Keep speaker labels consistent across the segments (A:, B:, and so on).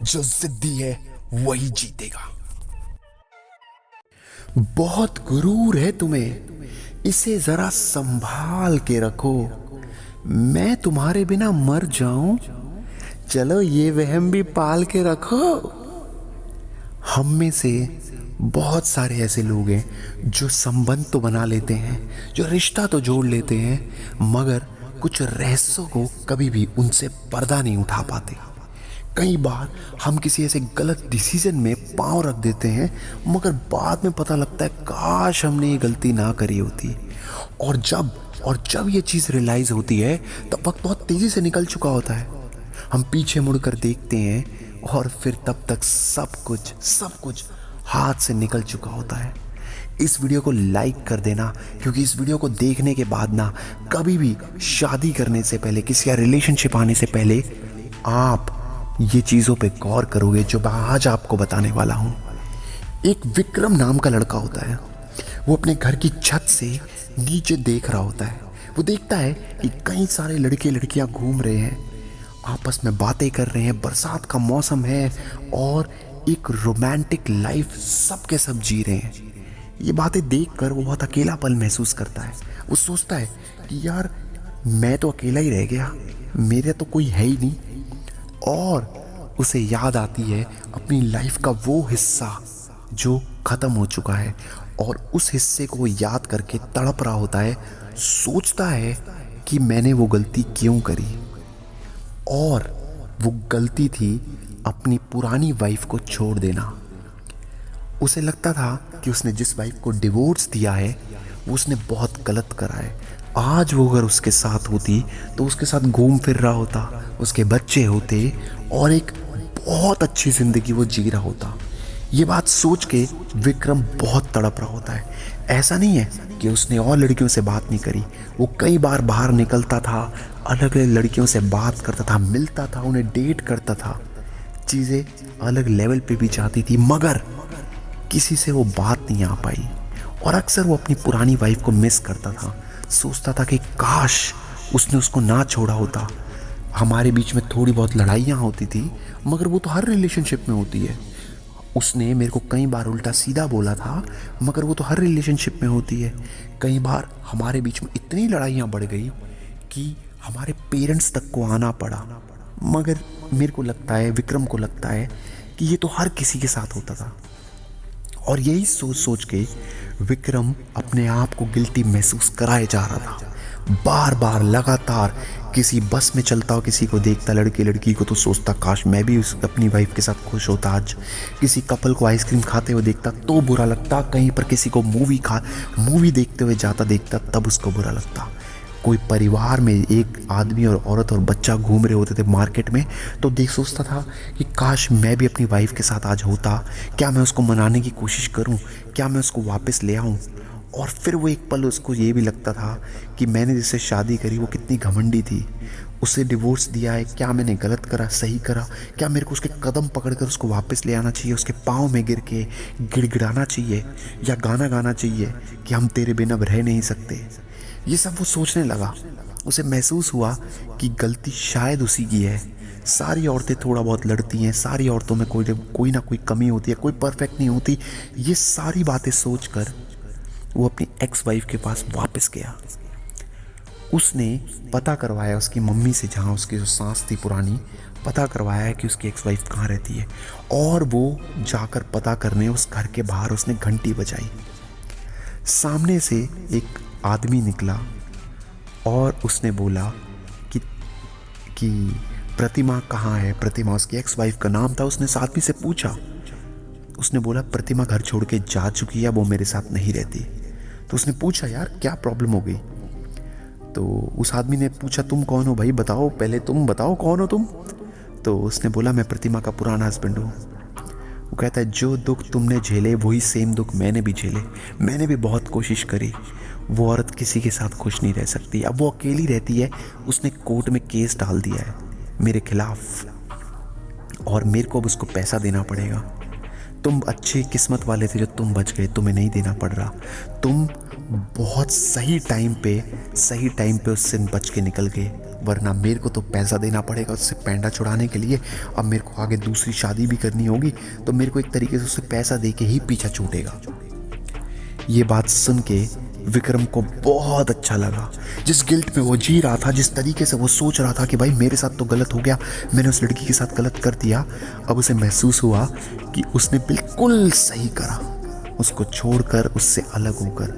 A: जो जिद्दी है वही जीतेगा। बहुत गुरूर है तुम्हें, इसे जरा संभाल के रखो। मैं तुम्हारे बिना मर जाऊं, चलो ये वहम भी पाल के रखो। हम में से बहुत सारे ऐसे लोग हैं जो संबंध तो बना लेते हैं, जो रिश्ता तो जोड़ लेते हैं, मगर कुछ रहस्यों को कभी भी उनसे पर्दा नहीं उठा पाते। कई बार हम किसी ऐसे गलत डिसीजन में पांव रख देते हैं, मगर बाद में पता लगता है काश हमने ये गलती ना करी होती। और जब ये चीज़ रियलाइज होती है तब वक्त बहुत तेज़ी से निकल चुका होता है। हम पीछे मुड़कर देखते हैं और फिर तब तक सब कुछ हाथ से निकल चुका होता है। इस वीडियो को लाइक कर देना, क्योंकि इस वीडियो को देखने के बाद ना कभी भी शादी करने से पहले, किसी का रिलेशनशिप आने से पहले आप ये चीज़ों पे गौर करोगे जो मैं आज आपको बताने वाला हूँ। एक विक्रम नाम का लड़का होता है। वो अपने घर की छत से नीचे देख रहा होता है। वो देखता है कि कई सारे लड़के लड़कियां घूम रहे हैं, आपस में बातें कर रहे हैं, बरसात का मौसम है और एक रोमांटिक लाइफ सबके सब जी रहे हैं। ये बातें देखकर वो बहुत अकेलापन महसूस करता है। वो सोचता है कि यार मैं तो अकेला ही रह गया, मेरे तो कोई है ही नहीं। और उसे याद आती है अपनी लाइफ का वो हिस्सा जो ख़त्म हो चुका है, और उस हिस्से को याद करके तड़प रहा होता है। सोचता है कि मैंने वो गलती क्यों करी, और वो गलती थी अपनी पुरानी वाइफ को छोड़ देना। उसे लगता था कि उसने जिस वाइफ को डिवोर्स दिया है वो उसने बहुत गलत करा है। आज वो अगर उसके साथ होती तो उसके साथ घूम फिर रहा होता, उसके बच्चे होते और एक बहुत अच्छी ज़िंदगी वो जी रहा होता। ये बात सोच के विक्रम बहुत तड़प रहा होता है। ऐसा नहीं है कि उसने और लड़कियों से बात नहीं करी। वो कई बार बाहर निकलता था, अलग अलग लड़कियों से बात करता था, मिलता था, उन्हें डेट करता था, चीज़ें अलग लेवल पे भी जाती थी, मगर किसी से वो बात नहीं आ पाई। और अक्सर वो अपनी पुरानी वाइफ को मिस करता था। सोचता था कि काश उसने उसको ना छोड़ा होता। हमारे बीच में थोड़ी बहुत लड़ाइयाँ होती थी, मगर वो तो हर रिलेशनशिप में होती है। उसने मेरे को कई बार उल्टा सीधा बोला था, मगर वो तो हर रिलेशनशिप में होती है। कई बार हमारे बीच में इतनी लड़ाइयाँ बढ़ गई कि हमारे पेरेंट्स तक को आना पड़ा, मगर मेरे को लगता है, विक्रम को लगता है कि ये तो हर किसी के साथ होता था। और यही सोच सोच के विक्रम अपने आप को गिल्टी महसूस कराए जा रहा था। बार बार लगातार किसी बस में चलता हो, किसी को देखता लड़के लड़की को, तो सोचता काश मैं भी अपनी वाइफ के साथ खुश होता आज। किसी कपल को आइसक्रीम खाते हुए देखता तो बुरा लगता, कहीं पर किसी को मूवी देखते हुए जाता देखता तब उसको बुरा लगता। कोई परिवार में एक आदमी और औरत और बच्चा घूम रहे होते थे मार्केट में, तो देख सोचता था कि काश मैं भी अपनी वाइफ के साथ आज होता। क्या मैं उसको मनाने की कोशिश करूं, क्या मैं उसको वापस ले आऊं। और फिर वो एक पल उसको ये भी लगता था कि मैंने जिससे शादी करी वो कितनी घमंडी थी, उसे डिवोर्स दिया है, क्या मैंने गलत करा, सही करा, क्या मेरे को उसके कदम पकड़कर उसको वापस ले आना चाहिए, उसके पाँव में गिर के गिड़गिड़ाना चाहिए, या गाना गाना चाहिए कि हम तेरे बिना अब रह नहीं सकते। ये सब वो सोचने लगा। उसे महसूस हुआ कि गलती शायद उसी की है। सारी औरतें थोड़ा बहुत लड़ती हैं, सारी औरतों में कोई ना कोई कमी होती है, कोई परफेक्ट नहीं होती। ये सारी बातें सोचकर वो अपनी एक्स वाइफ के पास वापस गया। उसने पता करवाया उसकी मम्मी से, जहाँ उसकी जो सास थी पुरानी, पता करवाया कि उसकी एक्स वाइफ कहाँ रहती है। और वो जाकर पता करने उस घर के बाहर उसने घंटी बजाई। सामने से एक आदमी निकला और उसने बोला कि प्रतिमा कहाँ है। प्रतिमा उसकी एक्स वाइफ का नाम था। उसने उस आदमी से पूछा, उसने बोला प्रतिमा घर छोड़ के जा चुकी है, वो मेरे साथ नहीं रहती। तो उसने पूछा यार क्या प्रॉब्लम हो गई। तो उस आदमी ने पूछा तुम कौन हो भाई, बताओ पहले, तुम बताओ कौन हो तुम। तो उसने बोला मैं प्रतिमा का पुराना हस्बैंड हूँ। वो कहता है जो दुख तुमने झेले वही सेम दुख मैंने भी झेले। मैंने भी बहुत कोशिश करी, वो औरत किसी के साथ खुश नहीं रह सकती। अब वो अकेली रहती है। उसने कोर्ट में केस डाल दिया है मेरे खिलाफ, और मेरे को अब उसको पैसा देना पड़ेगा। तुम अच्छी किस्मत वाले थे जो तुम बच गए, तुम्हें नहीं देना पड़ रहा। तुम बहुत सही टाइम पे उससे बच के निकल गए। वरना मेरे को तो पैसा देना पड़ेगा उससे पैंडा छुड़ाने के लिए। अब मेरे को आगे दूसरी शादी भी करनी होगी, तो मेरे को एक तरीके से उससे पैसा दे के ही पीछा छूटेगा। ये बात सुन के विक्रम को बहुत अच्छा लगा। जिस गिल्ट में वो जी रहा था, जिस तरीके से वो सोच रहा था कि भाई मेरे साथ तो गलत हो गया, मैंने उस लड़की के साथ गलत कर दिया, अब उसे महसूस हुआ कि उसने बिल्कुल सही करा उसको छोड़कर, उससे अलग होकर,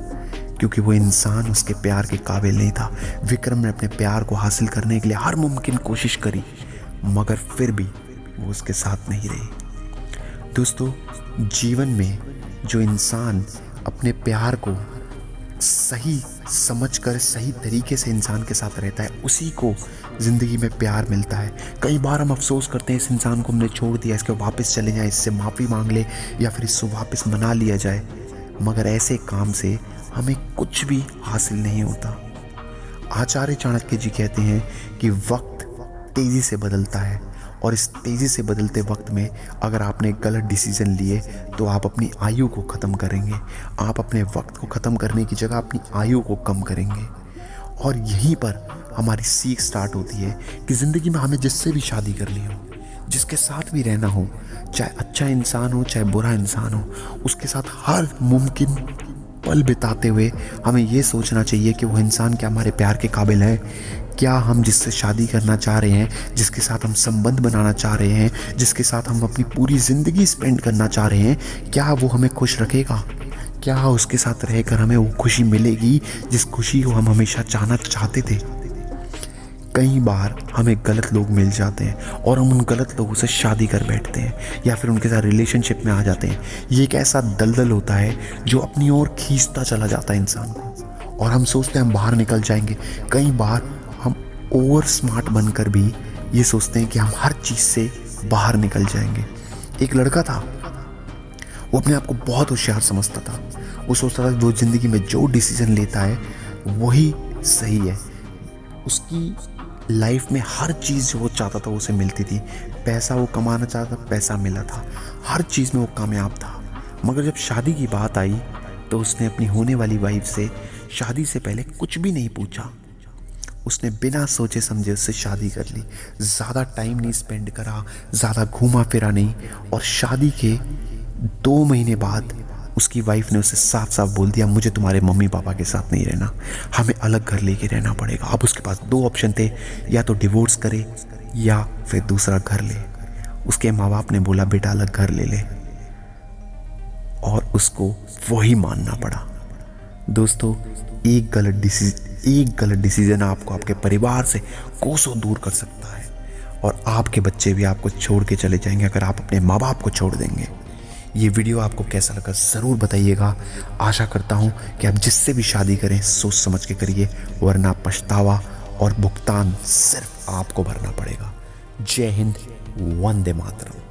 A: क्योंकि वो इंसान उसके प्यार के काबिल नहीं था। विक्रम ने अपने प्यार को हासिल करने के लिए हर मुमकिन कोशिश करी, मगर फिर भी वो उसके साथ नहीं रही। दोस्तों, जीवन में जो इंसान अपने प्यार को सही समझकर सही तरीके से इंसान के साथ रहता है, उसी को ज़िंदगी में प्यार मिलता है। कई बार हम अफसोस करते हैं इस इंसान को हमने छोड़ दिया, इसके वापस चले जाए, इससे माफ़ी मांग ले या फिर इससे वापस मना लिया जाए, मगर ऐसे काम से हमें कुछ भी हासिल नहीं होता। आचार्य चाणक्य जी कहते हैं कि वक्त तेज़ी से बदलता है, और इस तेज़ी से बदलते वक्त में अगर आपने गलत डिसीज़न लिए तो आप अपनी आयु को ख़त्म करेंगे। आप अपने वक्त को ख़त्म करने की जगह अपनी आयु को कम करेंगे। और यहीं पर हमारी सीख स्टार्ट होती है कि ज़िंदगी में हमें जिससे भी शादी करनी हो, जिसके साथ भी रहना हो, चाहे अच्छा इंसान हो चाहे बुरा इंसान हो, उसके साथ हर मुमकिन पल बिताते हुए हमें ये सोचना चाहिए कि वो इंसान क्या हमारे प्यार के काबिल है। क्या हम जिससे शादी करना चाह रहे हैं, जिसके साथ हम संबंध बनाना चाह रहे हैं, जिसके साथ हम अपनी पूरी ज़िंदगी स्पेंड करना चाह रहे हैं, क्या वो हमें खुश रखेगा? क्या उसके साथ रहकर हमें वो खुशी मिलेगी जिस खुशी को हम हमेशा चाहना चाहते थे? कई बार हमें गलत लोग मिल जाते हैं और हम उन गलत लोगों से शादी कर बैठते हैं या फिर उनके साथ रिलेशनशिप में आ जाते हैं। ये एक ऐसा दलदल होता है जो अपनी ओर खींचता चला जाता है इंसान को, और हम सोचते हैं हम बाहर निकल जाएंगे। कई बार हम ओवर स्मार्ट बनकर भी ये सोचते हैं कि हम हर चीज़ से बाहर निकल जाएंगे। एक लड़का था, वो अपने आप को बहुत होशियार समझता था। वो सोचता था वो ज़िंदगी में जो डिसीज़न लेता है वही सही है। उसकी लाइफ में हर चीज़ जो वो चाहता था उसे मिलती थी। पैसा वो कमाना चाहता था, पैसा मिला था, हर चीज़ में वो कामयाब था। मगर जब शादी की बात आई तो उसने अपनी होने वाली वाइफ से शादी से पहले कुछ भी नहीं पूछा। उसने बिना सोचे समझे उससे शादी कर ली। ज़्यादा टाइम नहीं स्पेंड करा, ज़्यादा घूमा फिरा नहीं, और शादी के 2 महीने बाद उसकी वाइफ ने उसे साफ साफ बोल दिया, मुझे तुम्हारे मम्मी पापा के साथ नहीं रहना, हमें अलग घर लेके रहना पड़ेगा। अब उसके पास 2 ऑप्शन थे, या तो डिवोर्स करे या फिर दूसरा घर ले। उसके माँ बाप ने बोला बेटा अलग घर ले ले, और उसको वही मानना पड़ा। दोस्तों, एक गलत डिसीजन आपको आपके परिवार से कोसों दूर कर सकता है, और आपके बच्चे भी आपको छोड़ के चले जाएंगे अगर आप अपने माँ बाप को छोड़ देंगे। ये वीडियो आपको कैसा लगा ज़रूर बताइएगा। आशा करता हूँ कि आप जिससे भी शादी करें सोच समझ के करिए, वरना पछतावा और भुगतान सिर्फ आपको भरना पड़ेगा। जय हिंद, वंदे मातरम।